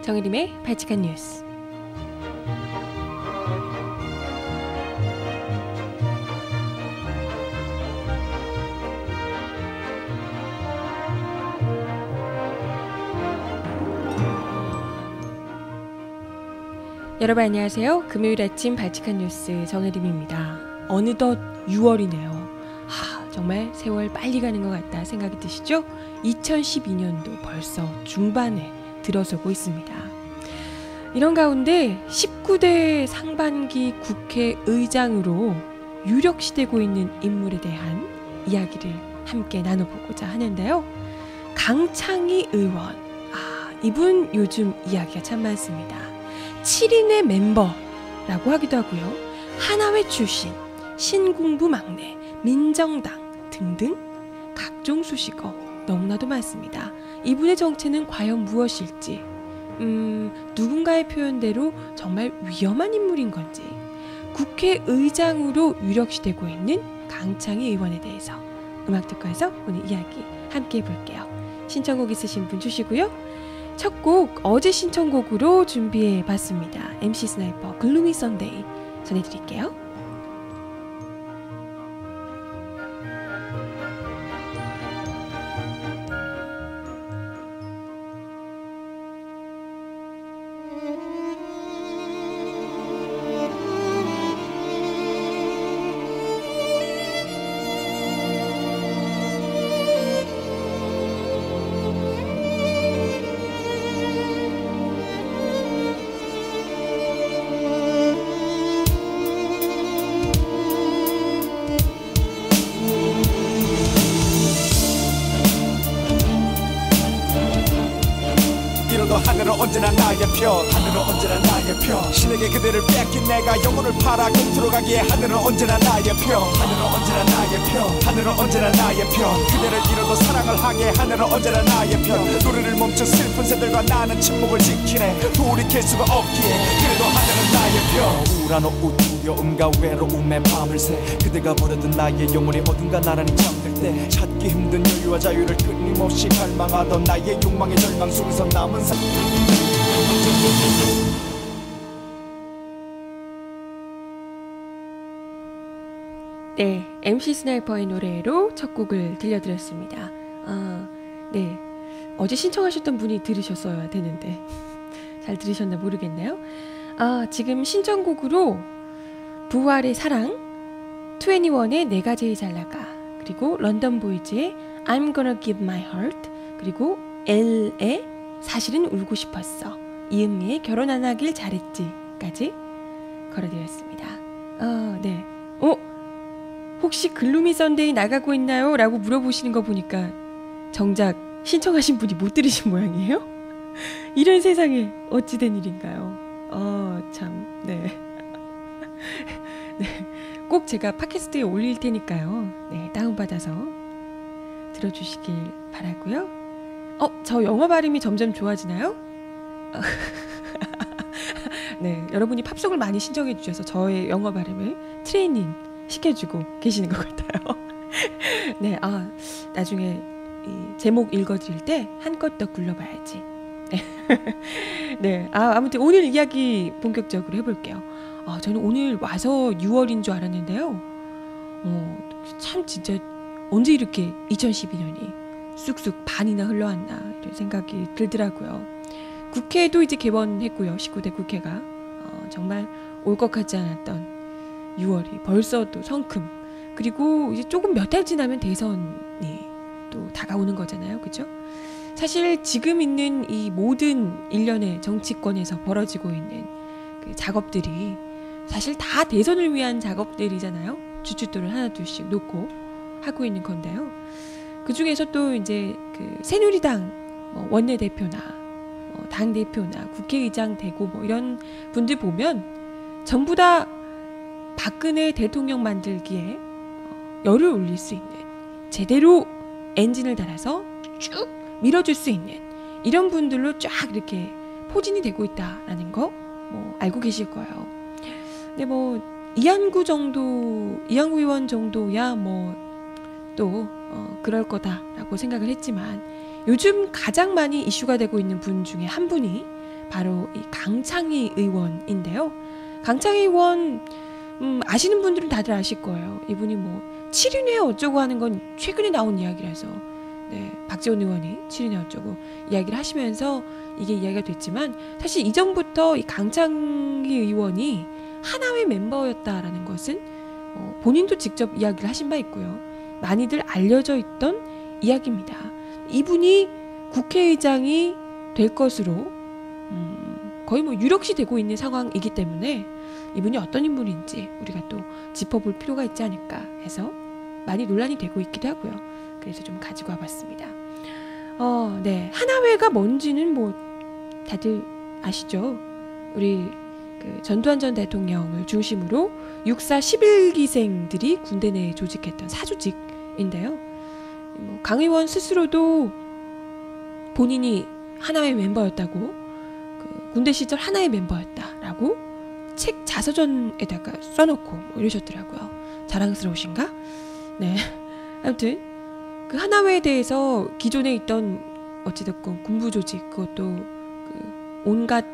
정혜림의 발칙한 뉴스. 여러분 안녕하세요. 금요일 아침 발칙한 뉴스 정혜림입니다. 어느덧 6월이네요. 정말 세월 빨리 가는 것 같다 생각이 드시죠? 2012년도 벌써 중반에 들어서고 있습니다. 이런 가운데 19대 상반기 국회의장으로 유력시되고 있는 인물에 대한 이야기를 함께 나눠보고자 하는데요. 강창희 의원, 이분 요즘 이야기가 참 많습니다. 7인의 멤버라고 하기도 하고요. 하나회 출신, 신궁부 막내, 민정당 등등 각종 수식어 너무나도 많습니다. 이분의 정체는 과연 무엇일지, 누군가의 표현대로 정말 위험한 인물인 건지, 국회의장으로 유력시되고 있는 강창희 의원에 대해서 음악특과에서 오늘 이야기 함께 해볼게요. 신청곡 있으신 분 주시고요. 첫 곡 어제 신청곡으로 준비해봤습니다. MC 스나이퍼 글루미 선데이 전해드릴게요. 하늘은 언제나 나의 편, 하늘은 언제나 나의 편. 신에게 그대를 뺏긴 내가 영혼을 팔아 곁으로 가기에 하늘은 언제나 나의 편, 하늘은 언제나 나의 편, 하늘은 언제나 나의 편. 그대를 잃어도 사랑을 하게 하늘은 언제나 나의 편. 노래를 멈춘 슬픈 새들과 나는 침묵을 지키네. 돌이킬 수가 없기에 그래도 하늘은 나의 편. 우울한 오후 두려움과 외로움의 밤을 새 그대가 버려둔 나의 영혼이 어딘가 나란히 잠들 때 찾기 힘든 여유와 자유를 끊임없이 갈망하던 나의 욕망의 절망 속에서 남은 삶. 네, MC 스나이퍼의 노래로 첫 곡을 들려드렸습니다. 네, 어제 신청하셨던 분이 들으셨어야 되는데 잘 들으셨나 모르겠네요. 지금 신청곡으로 부활의 사랑, 21의 내가 제일 잘 나가, 그리고 런던 보이즈의 I'm gonna give my heart, 그리고 L의 사실은 울고 싶었어, 이은미의 결혼 안 하길 잘했지까지 걸어드렸습니다. 네. 혹시 글루미 선데이 나가고 있나요? 라고 물어보시는 거 보니까 정작 신청하신 분이 못 들으신 모양이에요? 이런 세상에 어찌된 일인가요? 참, 네. 네. 꼭 제가 팟캐스트에 올릴 테니까요. 네, 다운받아서 들어주시길 바라고요. 저 영어 발음이 점점 좋아지나요? 네, 여러분이 팝송을 많이 신청해 주셔서 저의 영어 발음을 트레이닝 시켜주고 계시는 것 같아요. 네, 나중에 이 제목 읽어드릴 때 한껏 더 굴러봐야지. 네, 아무튼 오늘 이야기 본격적으로 해볼게요. 저는 오늘 와서 6월인 줄 알았는데요. 참 진짜 언제 이렇게 2012년이 쑥쑥 반이나 흘러왔나 이런 생각이 들더라고요. 국회도 이제 개원했고요. 19대 국회가 정말 올 것 같지 않았던 6월이 벌써 또 성큼, 그리고 이제 조금 몇 달 지나면 대선이 또 다가오는 거잖아요. 그죠? 사실 지금 있는 이 모든 일련의 정치권에서 벌어지고 있는 그 작업들이 사실 다 대선을 위한 작업들이잖아요. 주춧돌을 하나 둘씩 놓고 하고 있는 건데요. 그 중에서 또 이제 그 새누리당 원내대표나 당대표나 국회의장 되고 이런 분들 보면 전부 다 박근혜 대통령 만들기에 열을 올릴 수 있는, 제대로 엔진을 달아서 쭉 밀어줄 수 있는 이런 분들로 쫙 이렇게 포진이 되고 있다라는 거 알고 계실 거예요. 근데 이한구 의원 정도야 또 그럴 거다라고 생각을 했지만, 요즘 가장 많이 이슈가 되고 있는 분 중에 한 분이 바로 이 강창희 의원인데요. 강창희 의원 아시는 분들은 다들 아실 거예요. 이분이 뭐 7인회 어쩌고 하는 건 최근에 나온 이야기라서 네, 박지원 의원이 7인회 어쩌고 이야기를 하시면서 이게 이야기가 됐지만 사실 이전부터 이 강창희 의원이 하나회 멤버였다라는 것은 본인도 직접 이야기를 하신 바 있고요. 많이들 알려져 있던 이야기입니다. 이분이 국회의장이 될 것으로 거의 뭐 유력시 되고 있는 상황이기 때문에 이분이 어떤 인물인지 우리가 또 짚어볼 필요가 있지 않을까 해서 많이 논란이 되고 있기도 하고요. 그래서 좀 가지고 와봤습니다. 네, 하나회가 뭔지는 뭐 다들 아시죠? 우리 그 전두환 전 대통령을 중심으로 육사 11기생들이 군대 내에 조직했던 사조직인데요. 뭐 강 의원 스스로도 본인이 하나의 멤버였다고, 그 군대 시절 하나의 멤버였다라고 책 자서전에다가 써놓고 뭐 이러셨더라고요. 자랑스러우신가? 네. 아무튼 그 하나회에 대해서 기존에 있던 어찌됐건 군부 조직, 그것도 그 온갖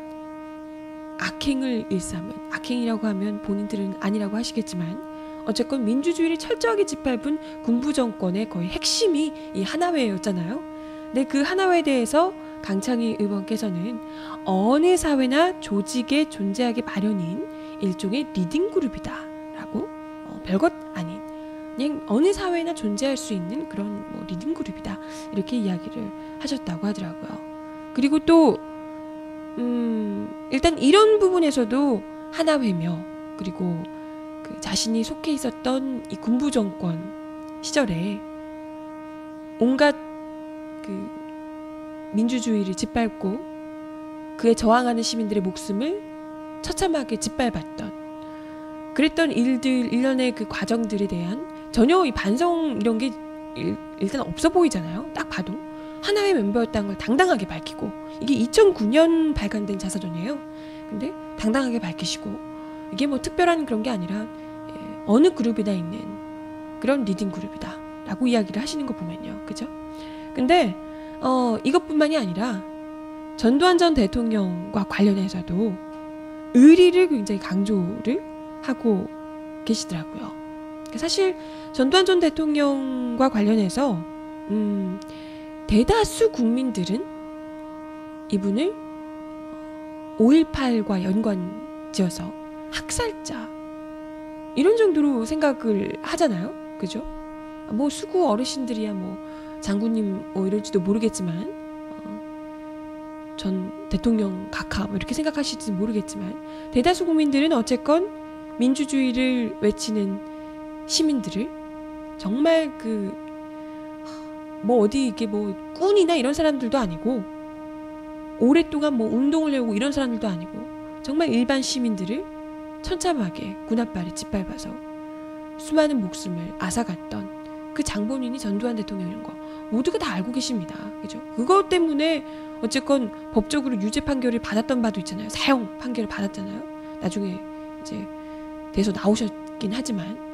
악행을 일삼은, 악행이라고 하면 본인들은 아니라고 하시겠지만 어쨌건 민주주의를 철저하게 짓밟은 군부 정권의 거의 핵심이 이 하나회였잖아요. 근데 그 하나회에 대해서 강창희 의원께서는 어느 사회나 조직에 존재하기 마련인 일종의 리딩 그룹이다 라고 별것 아닌 그냥 어느 사회나 존재할 수 있는 그런 뭐 리딩 그룹이다 이렇게 이야기를 하셨다고 하더라고요. 그리고 또 일단 이런 부분에서도 하나회며 그리고 그 자신이 속해 있었던 이 군부 정권 시절에 온갖 그 민주주의를 짓밟고 그에 저항하는 시민들의 목숨을 처참하게 짓밟았던 그랬던 일들, 일련의 그 과정들에 대한 전혀 이 반성 이런 게 일단 없어 보이잖아요. 딱 봐도 하나의 멤버였다는 걸 당당하게 밝히고, 이게 2009년 발간된 자서전이에요. 근데 당당하게 밝히시고 이게 뭐 특별한 그런 게 아니라 어느 그룹이나 있는 그런 리딩 그룹이다 라고 이야기를 하시는 거 보면요. 그죠? 근데 이것뿐만이 아니라 전두환 전 대통령과 관련해서도 의리를 굉장히 강조를 하고 계시더라고요. 사실 전두환 전 대통령과 관련해서 대다수 국민들은 이분을 5.18과 연관지어서 학살자 이런 정도로 생각을 하잖아요. 그죠? 뭐 수구 어르신들이야 뭐 장군님 뭐 이럴지도 모르겠지만 전 대통령 각하 뭐 이렇게 생각하실지 모르겠지만 대다수 국민들은 어쨌건 민주주의를 외치는 시민들을 정말 그 뭐 어디 이게 뭐 꾼이나 이런 사람들도 아니고 오랫동안 뭐 운동을 해오고 이런 사람들도 아니고 정말 일반 시민들을 천참하게 군 앞발에 짓밟아서 수많은 목숨을 앗아갔던 그 장본인이 전두환 대통령인 거 모두가 다 알고 계십니다. 그죠? 그것 때문에 어쨌건 법적으로 유죄 판결을 받았던 바도 있잖아요. 사형 판결을 받았잖아요. 나중에 이제 돼서 나오셨긴 하지만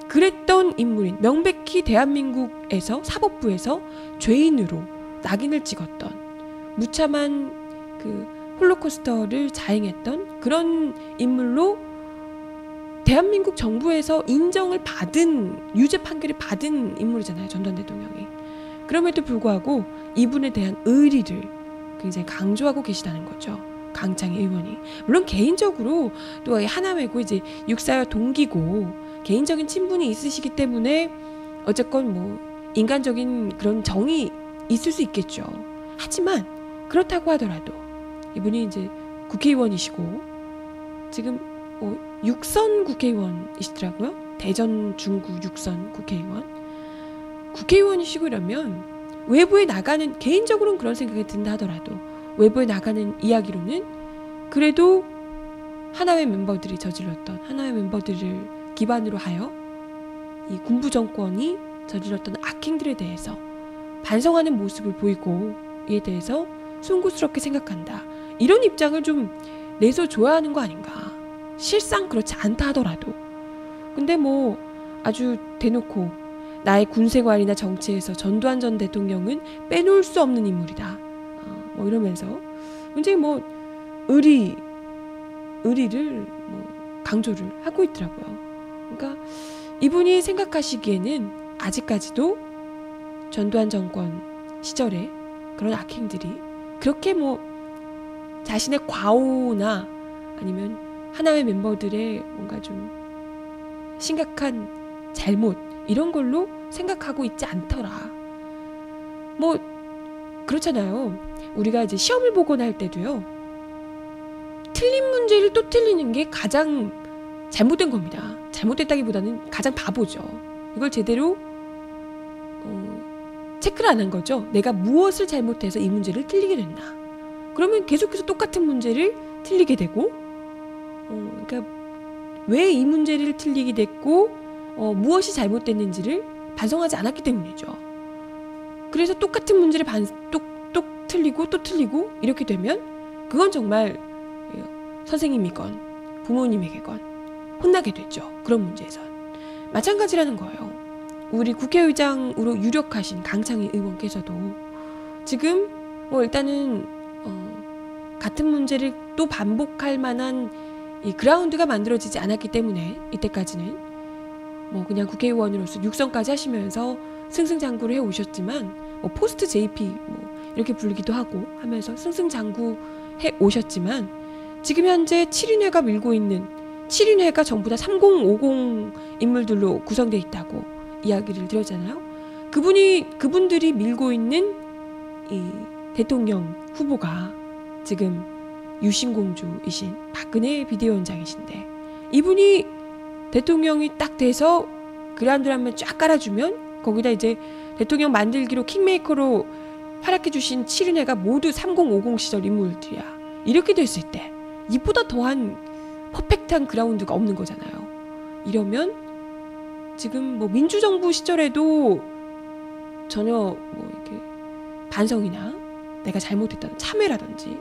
그랬던 인물인, 명백히 대한민국에서 사법부에서 죄인으로 낙인을 찍었던 무참한 그 홀로코스터를 자행했던 그런 인물로 대한민국 정부에서 인정을 받은, 유죄 판결을 받은 인물이잖아요. 전두환 대통령이. 그럼에도 불구하고 이분에 대한 의리를 굉장히 강조하고 계시다는 거죠. 강창희 의원이. 물론 개인적으로 또 하나회고 이제 육사와 동기고 개인적인 친분이 있으시기 때문에 어쨌건 뭐 인간적인 그런 정이 있을 수 있겠죠. 하지만 그렇다고 하더라도 이분이 이제 국회의원이시고 지금 육선 국회의원이시더라고요. 대전 중구 육선 국회의원. 국회의원이시고 이러면 외부에 나가는, 개인적으로는 그런 생각이 든다 하더라도 외부에 나가는 이야기로는 그래도 하나회 멤버들이 저질렀던, 하나회 멤버들을 기반으로 하여 이 군부 정권이 저질렀던 악행들에 대해서 반성하는 모습을 보이고 이에 대해서 송구스럽게 생각한다. 이런 입장을 좀 내서줘야 하는 거 아닌가. 실상 그렇지 않다 하더라도. 근데 뭐 아주 대놓고 나의 군 생활이나 정치에서 전두환 전 대통령은 빼놓을 수 없는 인물이다. 뭐 이러면서 굉장히 뭐 의리를 뭐 강조를 하고 있더라고요. 그러니까 이분이 생각하시기에는 아직까지도 전두환 정권 시절에 그런 악행들이 그렇게 뭐 자신의 과오나 아니면 하나회 멤버들의 뭔가 좀 심각한 잘못 이런 걸로 생각하고 있지 않더라. 뭐 그렇잖아요. 우리가 이제 시험을 보거나 할 때도요. 틀린 문제를 또 틀리는 게 가장 잘못된 겁니다. 잘못됐다기보다는 가장 바보죠. 이걸 제대로 체크를 안 한 거죠. 내가 무엇을 잘못해서 이 문제를 틀리게 됐나. 그러면 계속해서 똑같은 문제를 틀리게 되고 그러니까 왜 이 문제를 틀리게 됐고 무엇이 잘못됐는지를 반성하지 않았기 때문이죠. 그래서 똑같은 문제를 똑 틀리고 또 틀리고 이렇게 되면 그건 정말 선생님이건 부모님에게건 혼나게 되죠. 그런 문제에선. 마찬가지라는 거예요. 우리 국회의장으로 유력하신 강창희 의원께서도 지금 일단은 같은 문제를 또 반복할 만한 이 그라운드가 만들어지지 않았기 때문에 이때까지는 뭐 그냥 국회의원으로서 육성까지 하시면서 승승장구를 해오셨지만 포스트 JP 이렇게 불리기도 하고 하면서 승승장구 해오셨지만 지금 현재 7인회가 밀고 있는 7인회가 전부 다 3050 인물들로 구성되어 있다고 이야기를 드렸잖아요. 그분들이 밀고 있는 이 대통령 후보가 지금 유신공주이신 박근혜 비대위원장이신데 이분이 대통령이 딱 돼서 그라운드를 한번 쫙 깔아주면 거기다 이제 대통령 만들기로 킹메이커로 활약해주신 7인회가 모두 3050 시절 인물들이야. 이렇게 됐을 때 이보다 더한 퍼펙트한 그라운드가 없는 거잖아요. 이러면 지금 뭐 민주정부 시절에도 전혀 이렇게 반성이나 내가 잘못했다는 참회라든지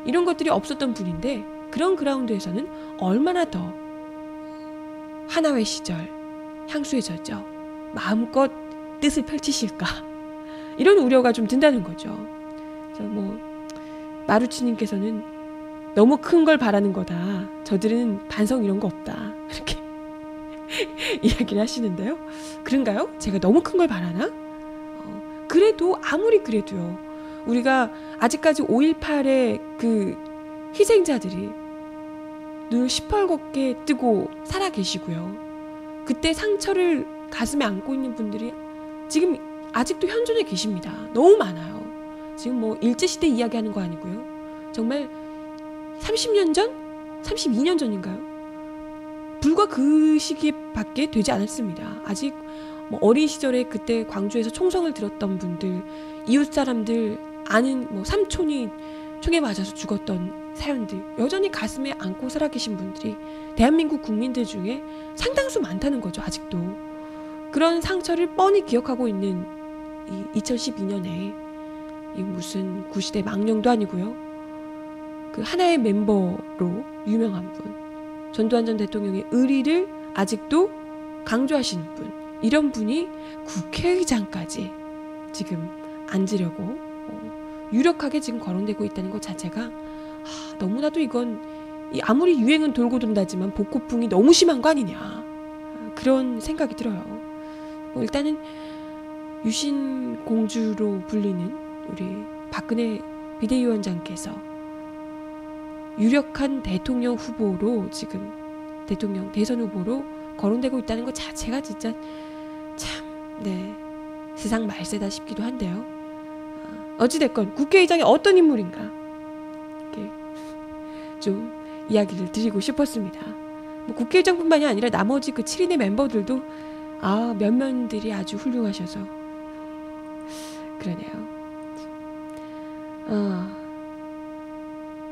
이런 것들이 없었던 분인데 그런 그라운드에서는 얼마나 더 하나회 시절 향수에 젖어 마음껏 뜻을 펼치실까 이런 우려가 좀 든다는 거죠. 그래서 마루치님께서는 너무 큰 걸 바라는 거다. 저들은 반성 이런 거 없다. 이렇게 이야기를 하시는데요. 그런가요? 제가 너무 큰 걸 바라나? 그래도 아무리 그래도요. 우리가 아직까지 5.18의 그 희생자들이 눈을 시뻘겋게 뜨고 살아계시고요. 그때 상처를 가슴에 안고 있는 분들이 지금 아직도 현존에 계십니다. 너무 많아요. 지금 일제시대 이야기하는 거 아니고요. 정말 30년 전? 32년 전인가요? 불과 그 시기밖에 되지 않았습니다. 아직 어린 시절에 그때 광주에서 총성을 들었던 분들, 이웃 사람들, 아는 삼촌이 총에 맞아서 죽었던 사연들 여전히 가슴에 안고 살아계신 분들이 대한민국 국민들 중에 상당수 많다는 거죠. 아직도. 그런 상처를 뻔히 기억하고 있는 이 2012년에 이 무슨 구시대 망령도 아니고요. 그 하나의 멤버로 유명한 분, 전두환 전 대통령의 의리를 아직도 강조하시는 분, 이런 분이 국회의장까지 지금 앉으려고 유력하게 지금 거론되고 있다는 것 자체가 너무나도 이건 아무리 유행은 돌고 돈다지만 복고풍이 너무 심한 거 아니냐 그런 생각이 들어요. 일단은 유신공주로 불리는 우리 박근혜 비대위원장께서 유력한 대통령 후보로 지금 대통령 대선 후보로 거론되고 있다는 것 자체가 진짜 참 세상 말세다 싶기도 한데요. 어찌됐건 국회의장이 어떤 인물인가 이렇게 좀 이야기를 드리고 싶었습니다. 국회의장뿐만이 아니라 나머지 그 7인의 멤버들도 면면들이 아주 훌륭하셔서 그러네요.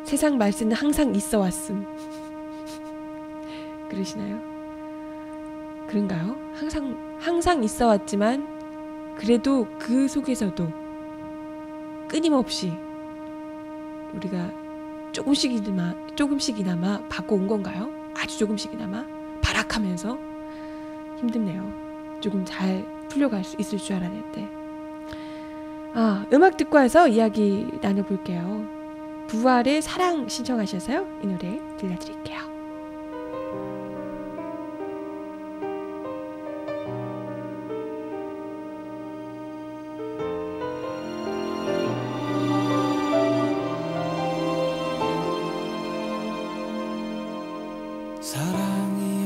세상 말세는 항상 있어 왔음. 그러시나요? 그런가요? 항상 있어 왔지만 그래도 그 속에서도 끊임없이 우리가 조금씩이나마 바꿔온 건가요? 아주 조금씩이나마 발악하면서 힘듭네요. 조금 잘 풀려갈 수 있을 줄 알았는데 음악 듣고 와서 이야기 나눠볼게요. 부활의 사랑 신청하셔서요. 이 노래 들려드릴게요. 사랑이